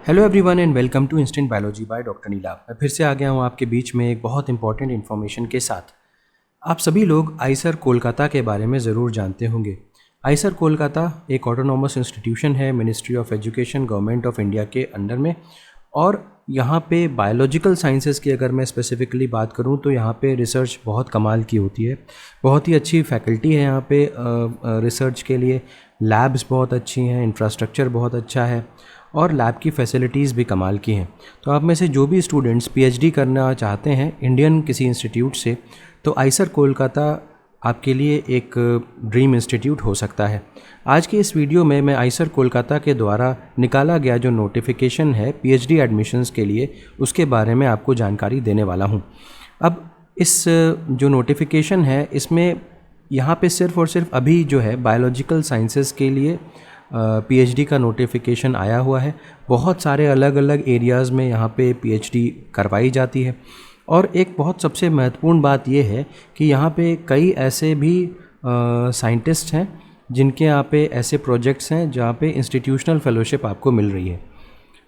Hello everyone and welcome to instant biology by doctor Neela. मैं फिर से आ गया हूँ आपके बीच में एक बहुत इंपॉर्टेंट इन्फॉर्मेशन के साथ। आप सभी लोग आईसर कोलकाता के बारे में ज़रूर जानते होंगे। आईसर कोलकाता एक ऑटोनॉमस इंस्टीट्यूशन है ministry of education government of India के अंडर में, और यहाँ पे बायोलॉजिकल साइंसेस की अगर मैं स्पेसिफिकली बात करूँ तो यहाँ पे रिसर्च बहुत कमाल की होती है। बहुत ही अच्छी फैकल्टी है यहाँ पे रिसर्च के लिए, लैब्स बहुत अच्छी हैं, इंफ्रास्ट्रक्चर बहुत अच्छा है और लैब की फैसिलिटीज़ भी कमाल की हैं। तो आप में से जो भी स्टूडेंट्स पीएचडी करना चाहते हैं इंडियन किसी इंस्टीट्यूट से, तो आईसर कोलकाता आपके लिए एक ड्रीम इंस्टीट्यूट हो सकता है। आज के इस वीडियो में मैं आईसर कोलकाता के द्वारा निकाला गया जो नोटिफिकेशन है पीएचडी एडमिशन्स के लिए, उसके बारे में आपको जानकारी देने वाला हूँ। अब इस जो नोटिफिकेशन है इसमें यहाँ पे सिर्फ़ और सिर्फ अभी जो है बायोलॉजिकल साइंसेस के लिए पीएचडी का नोटिफिकेशन आया हुआ है। बहुत सारे अलग अलग एरियाज़ में यहाँ पे पीएचडी करवाई जाती है, और एक बहुत सबसे महत्वपूर्ण बात यह है कि यहाँ पे कई ऐसे भी साइंटिस्ट हैं जिनके यहाँ पे ऐसे प्रोजेक्ट्स हैं जहाँ पे इंस्टीट्यूशनल फेलोशिप आपको मिल रही है।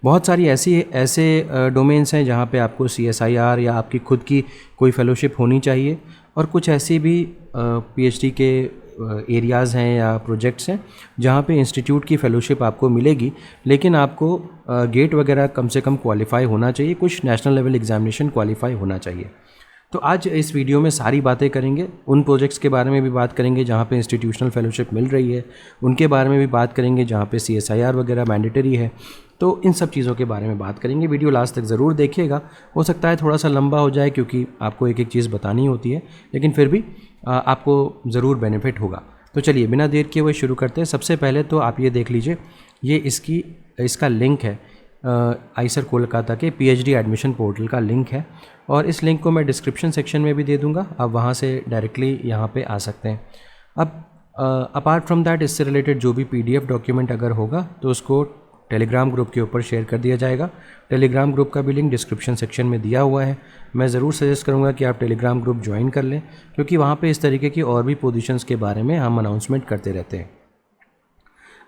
बहुत सारी ऐसे डोमेन्स हैं जहाँ पे आपको CSIR या आपकी खुद की कोई फेलोशिप होनी चाहिए, और कुछ ऐसी भी पीएचडी के एरियाज़ हैं या प्रोजेक्ट्स हैं जहाँ पे इंस्टीट्यूट की फ़ेलोशिप आपको मिलेगी, लेकिन आपको गेट वगैरह कम से कम क्वालिफाई होना चाहिए, कुछ नेशनल लेवल एग्जामिनेशन क्वालिफाई होना चाहिए। तो आज इस वीडियो में सारी बातें करेंगे, उन प्रोजेक्ट्स के बारे में भी बात करेंगे जहाँ पे इंस्टीट्यूशनल फेलोशिप मिल रही है, उनके बारे में भी बात करेंगे जहाँ पे CSIR वगैरह मैंडेटरी है। तो इन सब चीज़ों के बारे में बात करेंगे। वीडियो लास्ट तक ज़रूर देखिएगा। हो सकता है थोड़ा सा लंबा हो जाए क्योंकि आपको एक एक चीज़ बतानी होती है, लेकिन फिर भी आपको ज़रूर बेनिफिट होगा। तो चलिए बिना देर किए हुए शुरू करते हैं। सबसे पहले तो आप ये देख लीजिए, ये इसका लिंक है आईसर कोलकाता के पीएचडी एडमिशन पोर्टल का लिंक है, और इस लिंक को मैं डिस्क्रिप्शन सेक्शन में भी दे दूंगा। आप वहाँ से डायरेक्टली यहाँ पे आ सकते हैं। अब अपार्ट फ्रॉम दैट इससे रिलेटेड जो भी PDF डॉक्यूमेंट अगर होगा तो उसको टेलीग्राम ग्रुप के ऊपर शेयर कर दिया जाएगा। टेलीग्राम ग्रुप का भी लिंक डिस्क्रिप्शन सेक्शन में दिया हुआ है। मैं ज़रूर सजेस्ट करूँगा कि आप टेलीग्राम ग्रुप ज्वाइन कर लें, क्योंकि वहाँ पे इस तरीके की और भी पोजीशंस के बारे में हम अनाउंसमेंट करते रहते हैं।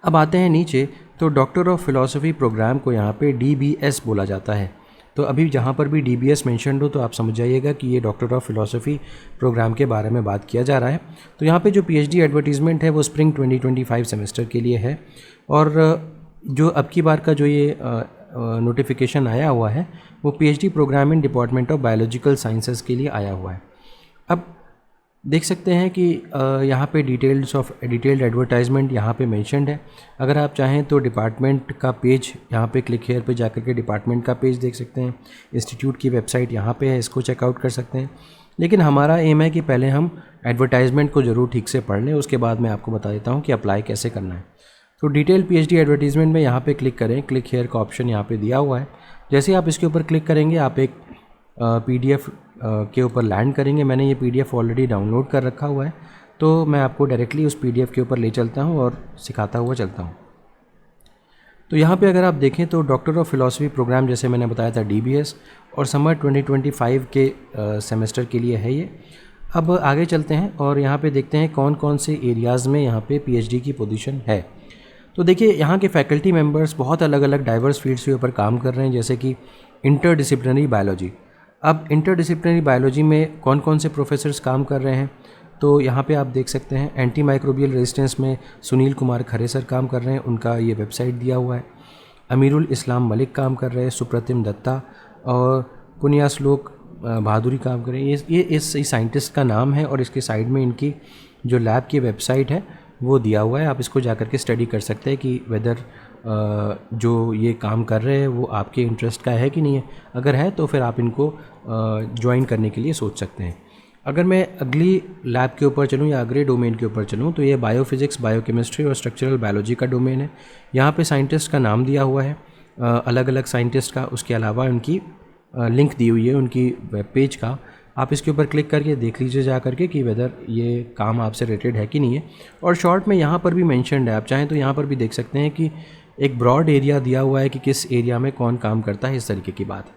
अब आते हैं नीचे, तो डॉक्टर ऑफ फिलॉसफी प्रोग्राम को यहाँ पे DBS बोला जाता है। तो अभी जहाँ पर भी DBS मेंशन्ड हो तो आप समझ जाइएगा कि ये डॉक्टर ऑफ फिलॉसफी प्रोग्राम के बारे में बात किया जा रहा है। तो यहाँ पे जो पीएचडी एडवर्टीज़मेंट है वो स्प्रिंग 2025 सेमेस्टर के लिए है, और जो अब की बार का जो ये नोटिफिकेशन आया हुआ है वो PhD program in department of biological sciences के लिए आया हुआ है। अब देख सकते हैं कि यहाँ पे डिटेल्ड एडवर्टाइजमेंट यहाँ पे मेंशन्ड है। अगर आप चाहें तो डिपार्टमेंट का पेज यहाँ पे क्लिक हेयर पे जाकर के डिपार्टमेंट का पेज देख सकते हैं। इंस्टीट्यूट की वेबसाइट यहाँ पे है, इसको चेकआउट कर सकते हैं। लेकिन हमारा एम है कि पहले हम एडवर्टाइजमेंट को ज़रूर ठीक से पढ़ लें, उसके बाद मैं आपको बता देता हूँ कि अप्लाई कैसे करना है। तो डिटेल पीएचडी एडवर्टीजमेंट में यहाँ पे क्लिक करें, क्लिक हेयर का ऑप्शन यहाँ पे दिया हुआ है। जैसे ही आप इसके ऊपर क्लिक करेंगे आप एक PDF के ऊपर लैंड करेंगे। मैंने ये PDF ऑलरेडी डाउनलोड कर रखा हुआ है, तो मैं आपको डायरेक्टली उस PDF के ऊपर ले चलता हूँ और सिखाता हुआ चलता हूँ। तो यहाँ पे अगर आप देखें तो डॉक्टर ऑफ फिलॉसफी प्रोग्राम, जैसे मैंने बताया था, DBS, और समर 2025 के सेमेस्टर के लिए है ये। अब आगे चलते हैं और यहाँ पे देखते हैं कौन कौन से एरियाज़ में यहाँ पे PhD की पोजीशन है। तो देखिए यहाँ के फैकल्टी मेंबर्स बहुत अलग अलग डाइवर्स फील्ड्स के ऊपर काम कर रहे हैं, जैसे कि इंटरडिसिप्लिनरी बायोलॉजी। अब इंटरडिसिप्लिनरी बायोलॉजी में कौन कौन से प्रोफेसर्स काम कर रहे हैं, तो यहाँ पे आप देख सकते हैं एंटी माइक्रोबियल रेजिस्टेंस में सुनील कुमार खरे सर काम कर रहे हैं, उनका ये वेबसाइट दिया हुआ है। अमीरुल इस्लाम मलिक काम कर रहे हैं, सुप्रतिम दत्ता और पुण्याश्लोक भादुरी काम कर रहे हैं। ये इस साइंटिस्ट का नाम है, और इसके साइड में इनकी जो लैब की वेबसाइट है वो दिया हुआ है। आप इसको जा कर के स्टडी कर सकते हैं कि वेदर जो ये काम कर रहे हैं वो आपके इंटरेस्ट का है कि नहीं है। अगर है तो फिर आप इनको ज्वाइन करने के लिए सोच सकते हैं। अगर मैं अगली लैब के ऊपर चलूँ या अगले डोमेन के ऊपर चलूँ तो ये बायोफिज़िक्स, बायोकेमिस्ट्री और स्ट्रक्चरल बायोलॉजी का डोमेन है। यहाँ पे साइंटिस्ट का नाम दिया हुआ है, अलग अलग साइंटिस्ट का। उसके अलावा उनकी लिंक दी हुई है उनकी वेब पेज का। आप इसके ऊपर क्लिक करके देख लीजिए जा करके कि वेदर ये काम आपसे रिलेटेड है कि नहीं है। और शॉर्ट में यहाँ पर भी मेंशन्ड है, आप चाहें तो यहाँ पर भी देख सकते हैं कि एक ब्रॉड एरिया दिया हुआ है कि किस एरिया में कौन काम करता है, इस तरीके की बात।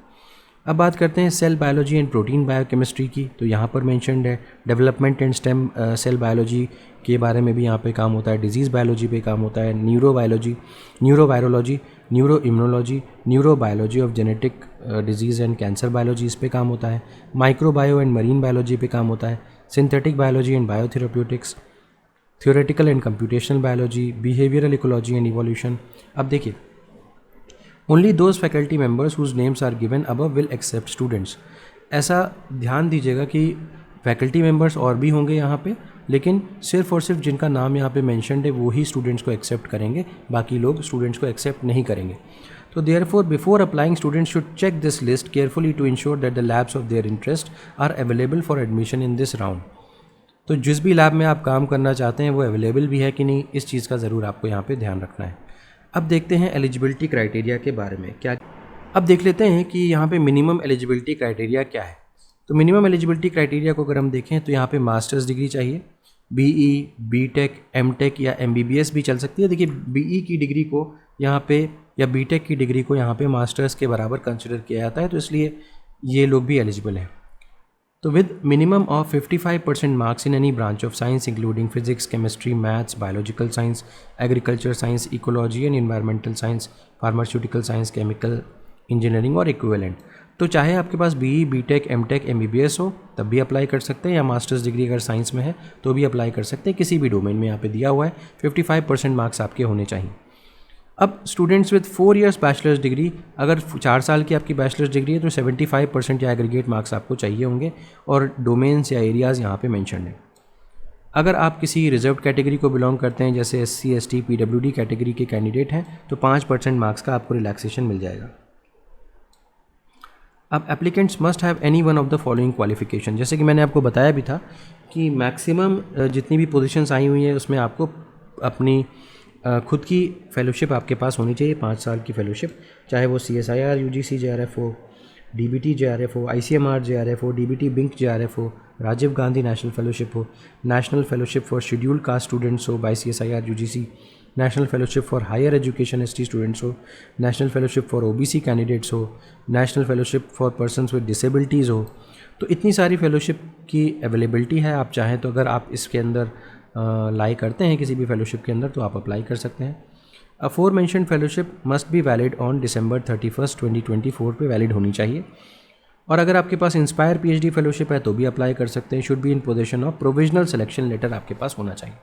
अब बात करते हैं cell biology and protein biochemistry की, तो यहाँ पर मेंशन्ड है development and stem cell biology के बारे में भी यहाँ पे काम होता है, डिजीज़ बायोलॉजी पे काम होता है, neurovirology neuro immunology, neurobiology of genetic disease and cancer biology इस पे काम होता है, माइक्रोबायो एंड मरीन बायोलॉजी पे काम होता है, synthetic biology and biotherapeutics, theoretical and computational biology, behavioural ecology and evolution. अब देखिए, only those faculty members whose names are given above will accept students. ऐसा ध्यान दीजिएगा कि फैकल्टी मेम्बर्स और भी होंगे यहाँ पे, लेकिन सिर्फ और सिर्फ जिनका नाम यहाँ पे मेंशन्ड है वो ही स्टूडेंट्स को एक्सेप्ट करेंगे, बाकी लोग स्टूडेंट्स को एक्सेप्ट नहीं करेंगे। तो therefore before applying students should check this list carefully to ensure that the labs of their interest are available for admission in this round. तो जिस भी लैब में आप काम करना चाहते हैं वो अवेलेबल भी है कि नहीं, इस चीज़ का ज़रूर आपको यहाँ पे ध्यान रखना है। अब देखते हैं एलिजिबिलिटी क्राइटेरिया के बारे में क्या। अब देख लेते हैं कि यहाँ पे मिनिमम एलिजिबिलिटी क्राइटेरिया क्या है। तो मिनिमम एलिजिबिलिटी क्राइटेरिया को अगर हम देखें तो यहाँ पे मास्टर्स डिग्री चाहिए, बीई, बीटेक, एमटेक या एमबीबीएस भी चल सकती है। देखिए, बीई की डिग्री को यहाँ पे या बीटेक की डिग्री को यहाँ पे मास्टर्स के बराबर कंसिडर किया जाता है, तो इसलिए ये लोग भी एलिजिबल हैं। तो with minimum of 55% marks in any branch of science including physics, chemistry, maths, biological science, agriculture science, ecology and environmental science, pharmaceutical science, chemical engineering और इक्विवेलेंट। तो चाहे आपके पास बीई, बीटेक, एमटेक, एमबीबीएस हो तब भी apply कर सकते हैं, या मास्टर्स डिग्री अगर साइंस में है तो भी अप्लाई कर सकते हैं। किसी भी डोमेन में यहाँ पे दिया हुआ है 55% मार्क्स आपके होने चाहिए। अब students with 4 years bachelors degree, अगर 4 साल की आपकी बैचलर्स डिग्री है तो 75% या एग्रीगेट मार्क्स आपको चाहिए होंगे, और डोमेन्स या एरियाज़ यहाँ पे मेंशन है। अगर आप किसी रिजर्व कैटेगरी को बिलोंग करते हैं, जैसे SC, ST, PWD कैटेगरी के कैंडिडेट हैं, तो 5% मार्क्स का आपको रिलैक्सेशन मिल जाएगा। अब applicants must have any one of the following qualification. जैसे कि मैंने आपको बताया भी था कि मैक्सिमम जितनी भी पोजीशंस आई हुई हैं उसमें आपको अपनी खुद की फेलोशिप आपके पास होनी चाहिए, 5 साल की फेलोशिप, चाहे वो CSIR UGC JRF हो, DBT JRF हो, ICMR JRF हो, DBT बिंक JRF हो, राजीव गांधी नेशनल फेलोशिप हो, national fellowship for scheduled caste students हो by CSIR UGC, national fellowship for higher education ST students हो, national fellowship for OBC candidates हो, national fellowship for persons with disabilities हो। तो इतनी सारी फेलोशिप की अवेलेबिलिटी है। आप चाहें तो अगर आप इसके अंदर लाई करते हैं किसी भी फेलोशिप के अंदर तो आप अप्लाई कर सकते हैं। Aforementioned fellowship must be valid on December 31, 2024 पे वैलिड होनी चाहिए। और अगर आपके पास इंस्पायर PhD फेलोशिप है तो भी अप्लाई कर सकते हैं। Should be in position of provisional selection letter आपके पास होना चाहिए।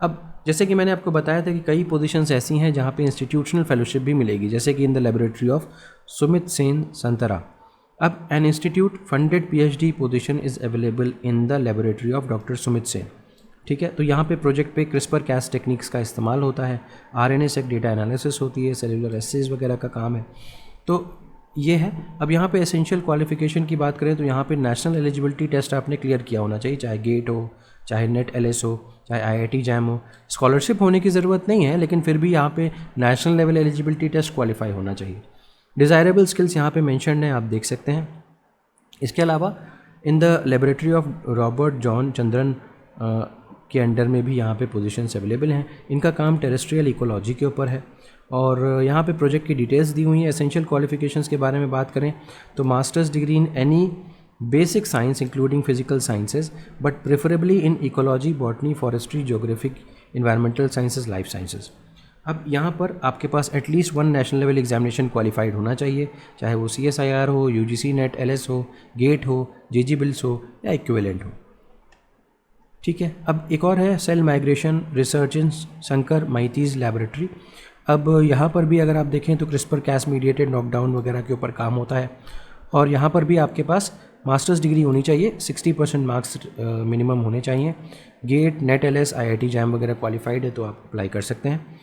अब जैसे कि मैंने आपको बताया था कि कई पोजीशंस ऐसी हैं जहाँ पे इंस्टीट्यूशनल फेलोशिप भी मिलेगी, जैसे कि इन the laboratory of Sumit Sen संतरा। अब an institute funded PhD position is available in the laboratory of doctor Sumit Sen. ठीक है, तो यहाँ पे प्रोजेक्ट पे CRISPR-Cas टेक्निक्स का इस्तेमाल होता है, RNA-seq डेटा एनालिसिस होती है, सेलुलर एसेज वगैरह का काम है। तो ये है। अब यहाँ पे एसेंशियल क्वालिफिकेशन की बात करें तो यहाँ पे नेशनल एलिजिबिलिटी टेस्ट आपने क्लियर किया होना चाहिए, चाहे गेट हो, चाहे नेट LS हो, चाहे IIT जैम हो। स्कॉलरशिप होने की ज़रूरत नहीं है, लेकिन फिर भी यहाँ पे national level eligibility test qualify होना चाहिए। डिज़ायरेबल स्किल्स यहाँ पे मेंशन है, आप देख सकते हैं। इसके अलावा इन the laboratory of Robert John Chandran के अंडर में भी यहाँ पे पोजीशंस अवेलेबल हैं। इनका काम टेरेस्ट्रियल इकोलॉजी के ऊपर है, और यहाँ पे प्रोजेक्ट की डिटेल्स दी हुई हैं। एसेंशियल क्वालिफिकेशंस के बारे में बात करें तो masters degree in any basic science including physical sciences but preferably in ecology, botany, forestry, geographic, environmental sciences, life sciences. अब यहाँ पर आपके पास at least 1 national level examination qualified होना चाहिए, चाहे वो CSIR हो, UGC नेट LS हो, गेट हो, JG बिल्स हो या इक्विवेलेंट हो। ठीक है, अब एक और है cell migration research in Shankar माइतीज लेबोरेटरी। अब यहाँ पर भी अगर आप देखें तो CRISPR-Cas मीडिएटेड नॉकडाउन वगैरह के ऊपर काम होता है, और यहाँ पर भी आपके पास मास्टर्स डिग्री होनी चाहिए, 60% मार्क्स मिनिमम होने चाहिए। GATE, NET LS, IIT JAM वगैरह क्वालिफाइड है तो आप अप्लाई कर सकते हैं।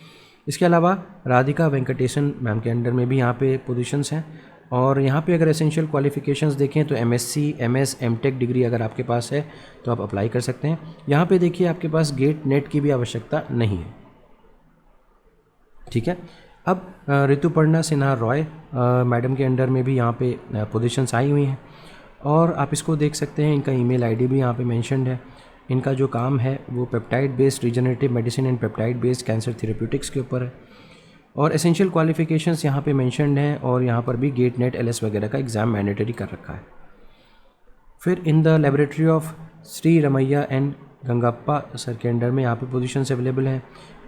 इसके अलावा राधिका वेंकटेशन मैम के अंडर में भी यहाँ पे पोजीशंस हैं, और यहाँ पे अगर एसेंशियल क्वालिफिकेशंस देखें तो MSc, MS, MTech डिग्री अगर आपके पास है तो आप अप्लाई कर सकते हैं। यहाँ पे देखिए आपके पास गेट, नेट की भी आवश्यकता नहीं है। ठीक है, अब ऋतुपर्णा सिन्हा रॉय मैडम के अंडर में भी यहाँ पे पोजीशंस आई हुई हैं, और आप इसको देख सकते हैं। इनका ईमेल आईडी भी यहाँ पे मेंशन्ड है। इनका जो काम है वो peptide based regenerative medicine and peptide based cancer therapeutics के ऊपर है, और एसेंशियल क्वालिफिकेशंस यहाँ पे मेंशन्ड हैं, और यहाँ पर भी गेट, नेट LS वगैरह का एग्ज़ाम मैंडेटरी कर रखा है। फिर in the laboratory of Shri Ramaiah and Gangappa sir के अंडर में यहाँ पे पोजीशंस अवेलेबल हैं,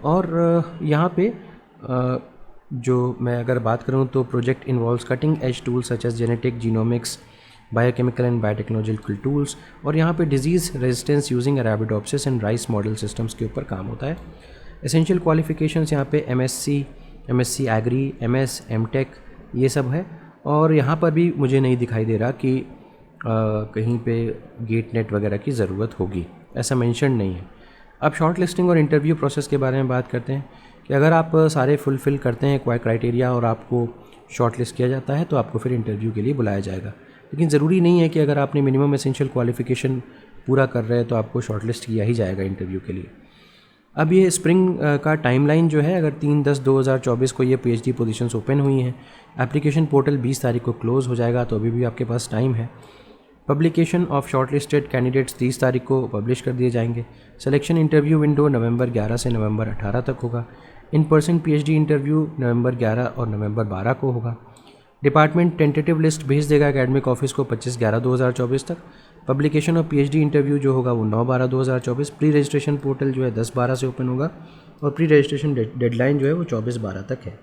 और यहाँ पे जो मैं अगर बात करूँ तो project involves cutting edge tools such as genetic, genomics, biochemical and biotechnological tools, और यहाँ पे disease resistance using arabidopsis and rice model systems के ऊपर काम होता है। एसेंशियल क्वालिफिकेशंस यहाँ पे एमएससी एग्री, एमएस, एमटेक ये सब है। और यहाँ पर भी मुझे नहीं दिखाई दे रहा कि कहीं पे गेट नेट वगैरह की ज़रूरत होगी, ऐसा मेंशन नहीं है। अब शॉर्ट लिस्टिंग और इंटरव्यू प्रोसेस के बारे में बात करते हैं कि अगर आप सारे फुलफ़िल करते हैं कोई क्राइटेरिया और आपको शॉर्ट लिस्ट किया जाता है तो आपको फिर इंटरव्यू के लिए बुलाया जाएगा। लेकिन ज़रूरी नहीं है कि अगर आपने मिनिमम एसेंशियल क्वालिफ़िकेशन पूरा कर रहे हैं तो आपको शॉर्ट लिस्ट किया ही जाएगा इंटरव्यू के लिए। अब ये स्प्रिंग का टाइमलाइन जो है, अगर 3/10/2024 को ये पीएचडी पोजीशंस ओपन हुई हैं, एप्लीकेशन पोर्टल 20 तारीख को क्लोज़ हो जाएगा, तो अभी भी आपके पास टाइम है। पब्लिकेशन ऑफ शॉर्टलिस्टेड कैंडिडेट्स 30 तारीख को पब्लिश कर दिए जाएंगे। सिलेक्शन इंटरव्यू विंडो नवंबर 11 से नवंबर 18 तक होगा। इन पर्सन पीएचडी इंटरव्यू नवंबर 11 और नवंबर 12 को होगा। डिपार्टमेंट टेंटेटिव लिस्ट भेज देगा एकेडमिक ऑफिस को 25/11/2024 तक। पब्लिकेशन ऑफ पीएचडी इंटरव्यू जो होगा वो 9/12/2024। प्री रजिस्ट्रेशन पोर्टल जो है 10/12 से ओपन होगा और प्री रजिस्ट्रेशन डेडलाइन जो है वो 24/12 तक है।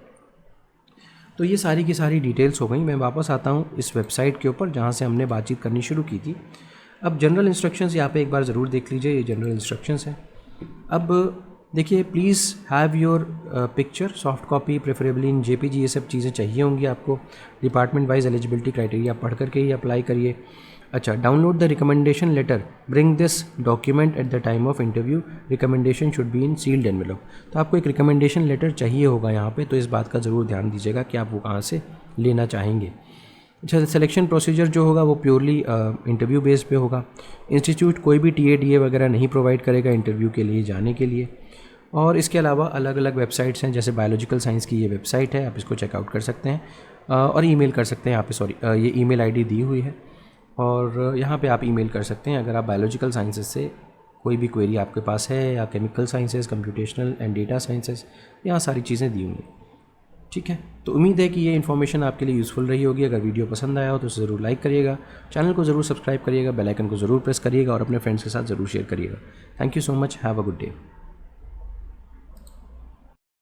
तो ये सारी की सारी डिटेल्स हो गई। मैं वापस आता हूँ इस वेबसाइट के ऊपर जहाँ से हमने बातचीत करनी शुरू की थी। अब जनरल इंस्ट्रक्शंस यहाँ पे एक बार ज़रूर देख लीजिए, ये जनरल इंस्ट्रक्शंस हैं। अब देखिए, please have your picture soft copy preferably in JPG, ये सब चीज़ें चाहिए होंगी आपको। डिपार्टमेंट वाइज एलिजिबिलिटी क्राइटेरिया पढ़ करके ही अप्लाई करिए। अच्छा, download the recommendation letter, bring this document at the time of interview, recommendation should be in sealed envelope. तो आपको एक रिकमेंडेशन लेटर चाहिए होगा यहाँ पे, तो इस बात का ज़रूर ध्यान दीजिएगा कि आप वो कहाँ से लेना चाहेंगे। अच्छा, सिलेक्शन प्रोसीजर जो होगा वो प्योरली इंटरव्यू बेस पे होगा। इंस्टीट्यूट कोई भी टीए वगैरह नहीं प्रोवाइड करेगा इंटरव्यू के लिए जाने के लिए। और इसके अलावा अलग अलग वेबसाइट्स हैं, जैसे बायोलॉजिकल साइंस की ये वेबसाइट है, आप इसको चेकआउट कर सकते हैं और ईमेल कर सकते हैं। यहाँ पे ये ईमेल आईडी दी हुई है और यहाँ पे आप ईमेल कर सकते हैं अगर आप बायोलॉजिकल साइंसेज से कोई भी क्वेरी आपके पास है, या chemical sciences, computational and data sciences, यहाँ सारी चीज़ें दी हुई हैं। ठीक है, तो उम्मीद है कि ये इन्फॉर्मेशन आपके लिए यूज़फुल रही होगी। अगर वीडियो पसंद आया हो तो ज़रूर लाइक करिएगा, चैनल को ज़रूर सब्सक्राइब करिएगा, बेल आइकन को ज़रूर प्रेस करिएगा और अपने फ्रेंड्स के साथ ज़रूर शेयर करिएगा। Thank you so much, have a good day.